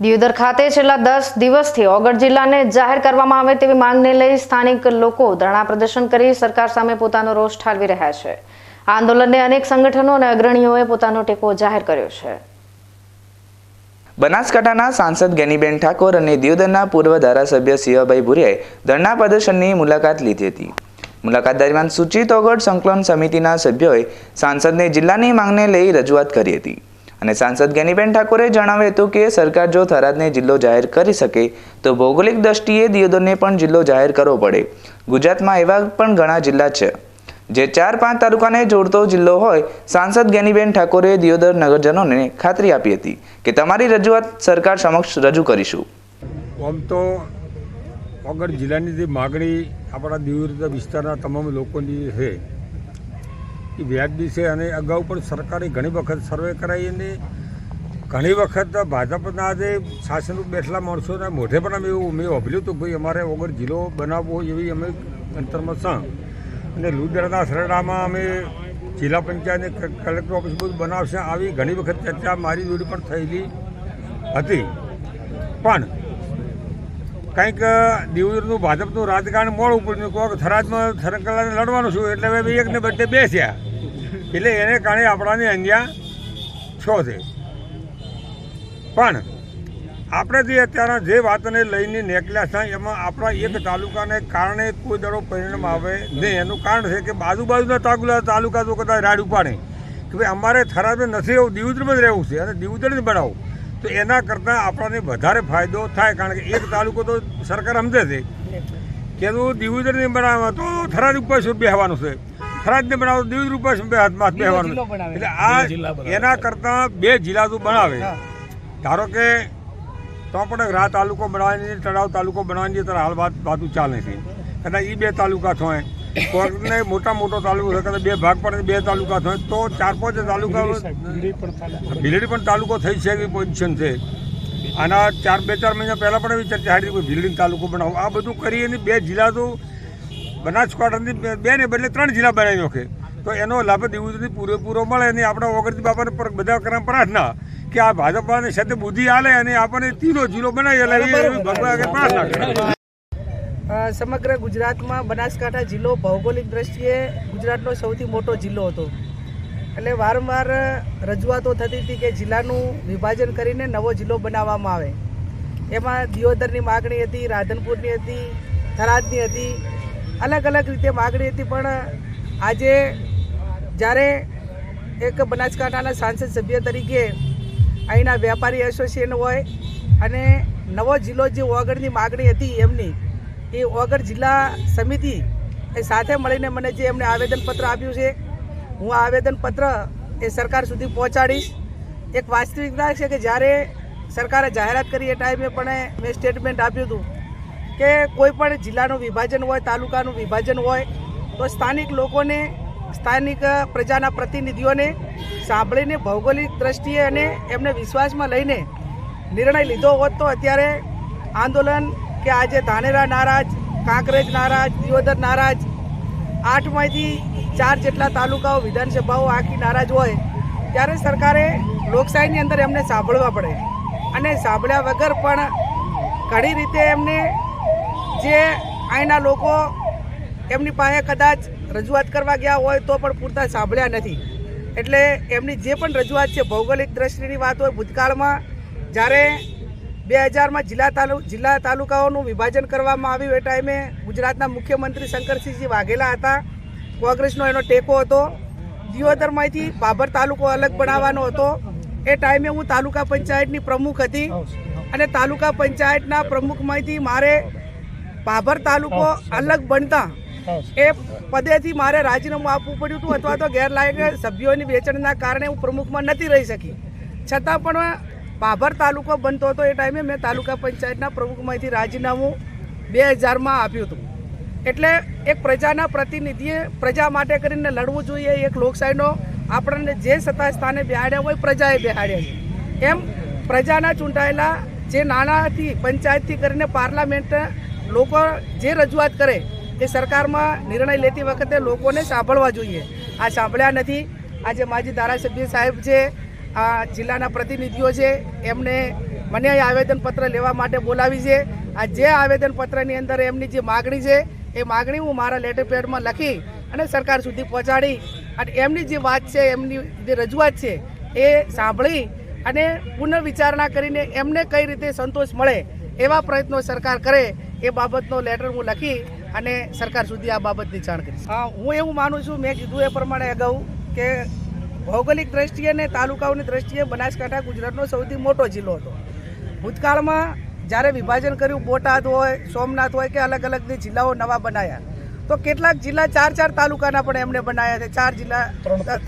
દિયોદર ખાતે છેલ્લા 10 દિવસથી ઓગળ જિલ્લાને જાહેર કરવામાં આવે તેવી માંગને લઈ સ્થાનિક લોકો ધરણા પ્રદર્શન કરી સરકાર સામે પોતાનો રોષ ઠાલવી રહ્યા છે। આ આંદોલનને અનેક સંગઠનો અને અગ્રણીઓએ પોતાનો ટેકો જાહેર કર્યો છે। બનાસકાંઠાના સાંસદ ગેનીબેન ઠાકોર અને દિયોદરના પૂર્વ ધારાસભ્ય સિંહભાઈ ભુરિયાએ ધરણા પ્રદર્શનની મુલાકાત લીધી હતી। મુલાકાત દરમિયાન સૂચિત ઓગળ સંકલન સમિતિના સભ્યોએ સાંસદને જિલ્લાની માંગને લઈ રજૂઆત કરી હતી અને સાંસદ ગેનીબેન ઠાકોરે જણાવ્યું હતું કે સરકાર જો થરાદને જિલ્લો જાહેર કરી શકે તો ભૌગોલિક દ્રષ્ટિએ દિયોદરને પણ જિલ્લો જાહેર કરવો પડે। ગુજરાતમાં એવા પણ ઘણા જિલ્લા છે જે 4-5 તાલુકાને જોડતો જિલ્લો હોય। સાંસદ ગેનીબેન ઠાકોરે દિયોદર નગરજનોને ખાતરી આપી હતી કે તમારી રજૂઆત સરકાર સમક્ષ રજૂ કરીશું। આમ તો ઓગળ જિલ્લાની જે માગણી આપણા દિયોદર વિસ્તારના તમામ લોકોની છે એ વ્યાજબી છે અને અગાઉ પણ સરકારે ઘણી વખત સર્વે કરાવી અને ઘણી વખત ભાજપના જે શાસન બેઠેલા માણસોના મોઢે પણ અમે એવું મેં વાપર્યું હતું ભાઈ અમારે ઓગળ જિલ્લો બનાવવો એવી અમે અંતરમાં છે અને લુદરાના સરડામાં અમે જિલ્લા પંચાયત કલેક્ટર ઓફિસ બધું બનાવશે આવી ઘણી વખત ચર્ચા મારી જોડી પણ થયેલી હતી। પણ કંઈક દિયોદરનું ભાજપનું રાજકારણ મોડું પડ્યું કોઈક થરાદમાં થરકલાને લડવાનું છું એટલે હવે એકને બદલે બે થયા એટલે એને કારણે આપણાને અહીંયા છો છે। પણ આપણે જે અત્યારે જે વાતને લઈને નીકળ્યા છે એમાં આપણા એક તાલુકાને કારણે કોઈ દડો પરિણામ આવે નહીં। એનું કારણ છે કે બાજુના તાલુકા તો કદાચ રાડ ઉપાડે કે ભાઈ અમારે થરાદમાં નથી એવું દિયોદરમાં જ રહેવું છે અને દિયોદર જ બનાવવું તો એના કરતાં આપણને વધારે ફાયદો થાય। કારણ કે એક તાલુકો તો સરકાર સમજે છે કે એનું દિયોદરને બનાવવા તો થરાદ ઉપર શું બેસવાનું છે, થરાદને બનાવો દિયોદર ઉપર શું બેસવાનું એટલે આ એના કરતાં બે જિલ્લા તો બનાવે। ધારો કે તો આપણે રા તાલુકો બનાવવાની તળાવ તાલુકો બનાવવાની ત્યારે હાલ વાતું ચાલે છે કદાચ એ બે તાલુકા થાય કોઈને મોટો તાલુકો છે કદાચ બે ભાગ પડે બે તાલુકા થાય તો 4-5 તાલુકા ભીલડી પણ તાલુકો થઈ છે એવી પોઝિશન છે। આના 4 મહિના પહેલાં પણ એવી ચર્ચા હાડી કોઈ ભીલડી તાલુકો બનાવો આ બધું કરી અને બે જિલ્લા તો બનાસકાંઠાની બે ને બદલે 3 જિલ્લા બનાવી નાખે તો એનો લાભ દિયોદરથી પૂરેપૂરો મળે અને આપણા ઓગળજી બાપાને પર બધા કરવા પ્રાર્થના કે આ ભાજપાની સાથે બુદ્ધિ આલે અને આપણને 3નો જિલ્લો બનાવી એવી ભગવાન પ્રાર્થના કરે। સમગ્ર ગુજરાતમાં બનાસકાંઠા જિલ્લો ભૌગોલિક દ્રષ્ટિએ ગુજરાતનો સૌથી મોટો જિલ્લો હતો એટલે વારંવાર રજૂઆતો થતી હતી કે જિલ્લાનું વિભાજન કરીને નવો જિલ્લો બનાવવામાં આવે। એમાં દિયોદરની માગણી હતી, રાધનપુરની હતી, થરાદની હતી, અલગ અલગ રીતે માગણી હતી। પણ આજે જ્યારે એક બનાસકાંઠાના સાંસદ સભ્ય તરીકે અહીંના વેપારી એસોસિએશન હોય અને નવો જિલ્લો જે ઓગળની માગણી હતી એમની એ ઓગળ જિલ્લા સમિતિ એ સાથે મળીને મને જે એમને આવેદનપત્ર આપ્યું છે હું આ આવેદનપત્ર એ સરકાર સુધી પહોંચાડીશ। એક વાસ્તવિકતા છે કે જ્યારે સરકારે જાહેરાત કરી એ ટાઈમે પણ મેં સ્ટેટમેન્ટ આપ્યું હતું કે કોઈ પણ જિલ્લાનું વિભાજન હોય, તાલુકાનું વિભાજન હોય તો સ્થાનિક લોકોને, સ્થાનિક પ્રજાના પ્રતિનિધિઓને સાંભળીને ભૌગોલિક દ્રષ્ટિએ અને એમને વિશ્વાસમાં લઈને નિર્ણય લીધો હોત તો અત્યારે આંદોલન કે આજે ધાનેરા નારાજ, કાંકરેજ નારાજ, દિયોદર નારાજ, 8માંથી 4 જેટલા તાલુકાઓ વિધાનસભાઓ આખી નારાજ હોય ત્યારે સરકારે લોકશાહીની અંદર એમને સાંભળવા પડે અને સાંભળ્યા વગર પણ ઘણી રીતે એમને જે અહીંના લોકો એમની પાસે કદાચ રજૂઆત કરવા ગયા હોય તો પણ પૂરતા સાંભળ્યા નથી। એટલે એમની જે પણ રજૂઆત છે ભૌગોલિક દ્રષ્ટિની વાત હોય, ભૂતકાળમાં જ્યારે 2000માં જિલ્લા તાલુકાઓનું વિભાજન કરવામાં આવ્યું એ ટાઈમે ગુજરાતના મુખ્યમંત્રી શંકરસિંહજી વાઘેલા હતા, કોંગ્રેસનો એનો ટેકો હતો। દિયોદરમાંથી બાબર તાલુકો અલગ બનાવવાનો હતો એ ટાઈમે હું તાલુકા પંચાયતની પ્રમુખ હતી અને તાલુકા પંચાયતના પ્રમુખમાંથી મારે બાબર તાલુકો અલગ બનતા એ પદેથી મારે રાજીનામું આપવું પડ્યું હતું અથવા તો ગેરલાયક સભ્યોની વેચાણના કારણે હું પ્રમુખમાં નથી રહી શકી। છતાં પણ બાબર તાલુકો બનતો હતો એ ટાઈમે મેં તાલુકા પંચાયતના પ્રમુખમાંથી રાજીનામું 2000માં આપ્યું હતું। એટલે એક પ્રજાના પ્રતિનિધિએ પ્રજા માટે કરીને લડવું જોઈએ। એક લોકશાહીનો આપણને જે સત્તા સ્થાને બેહાડ્યા હોય પ્રજાએ બેહાડ્યા છે એમ પ્રજાના ચૂંટાયેલા જે નાનાથી પંચાયતથી કરીને પાર્લામેન્ટ લોકો જે રજૂઆત કરે એ સરકારમાં નિર્ણય લેતી વખતે લોકોને સાંભળવા જોઈએ। આ સાંભળ્યા નથી। આજે માજી ધારાસભ્ય સાહેબ છે, આ જિલ્લાના પ્રતિનિધિઓ છે, એમને મને અહીં આવેદનપત્ર લેવા માટે બોલાવી છે. આ જે આવેદનપત્રની અંદર એમની જે માગણી છે એ માગણી હું મારા લેટર પેડમાં લખી અને સરકાર સુધી પહોંચાડી અને એમની જે વાત છે, એમની જે રજૂઆત છે એ સાંભળી અને પુનર્વિચારણા કરીને એમને કઈ રીતે સંતોષ મળે એવા પ્રયત્નો સરકાર કરે એ બાબતનો લેટર હું લખી અને સરકાર સુધી આ બાબતની જાણ કરીશ. હું એવું માનું છું, મેં કીધું એ પ્રમાણે અગાઉ, કે ભૌગોલિક દ્રષ્ટિએ અને તાલુકાઓની દ્રષ્ટિએ બનાસકાંઠા ગુજરાતનો સૌથી મોટો જિલ્લો હતો. ભૂતકાળમાં જ્યારે વિભાજન કર્યું, બોટાદ હોય, સોમનાથ હોય કે અલગ અલગ જે જિલ્લાઓ નવા બનાવ્યા, તો કેટલાક જિલ્લા 4 તાલુકાના પણ એમને બનાવ્યા છે. 4 જિલ્લા,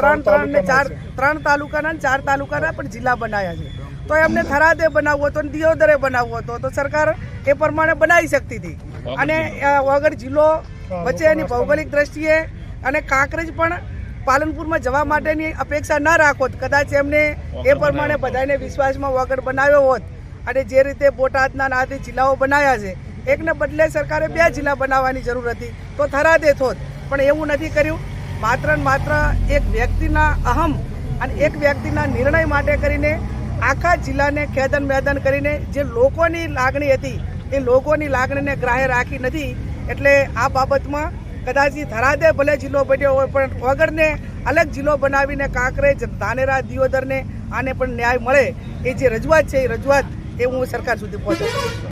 3 તાલુકાના 4 તાલુકાના પણ જિલ્લા બનાવ્યા છે. તો એમને થરાદે બનાવવો હતો, દિયોદરે બનાવવો હતો, તો સરકાર એ પ્રમાણે બનાવી શકતી હતી. અને વગર જિલ્લો વચ્ચે એની ભૌગોલિક દ્રષ્ટિએ અને કાંકરેજ પણ પાલનપુરમાં જવા માટેની અપેક્ષા ન રાખો, કદાચ એમને એ પ્રમાણે બધાને વિશ્વાસમાં વગર બનાવ્યો હોત અને જે રીતે બોટાદના આદિ જિલ્લાઓ બનાવ્યા છે, એકને બદલે સરકારે 2 જિલ્લા બનાવવાની જરૂર હતી તો થરાદે થોત, પણ એવું નથી કર્યું. માત્ર ને માત્ર એક વ્યક્તિના અહમ અને એક વ્યક્તિના નિર્ણય માટે કરીને આખા જિલ્લાને ખેદન મેદન કરીને જે લોકોની લાગણી હતી એ લોકોની લાગણીને ગ્રાહ્ય રાખી નથી. એટલે આ બાબતમાં કદાચ થરાદે ભલે જિલ્લો બન્યો હોય, પણ વગરને અલગ જિલ્લો બનાવીને કાંકરેજ, ધાનેરા, દિયોદરને આને પણ ન્યાય મળે એ જે રજૂઆત છે, એ રજૂઆત એ હું સરકાર સુધી પહોંચાડું છું.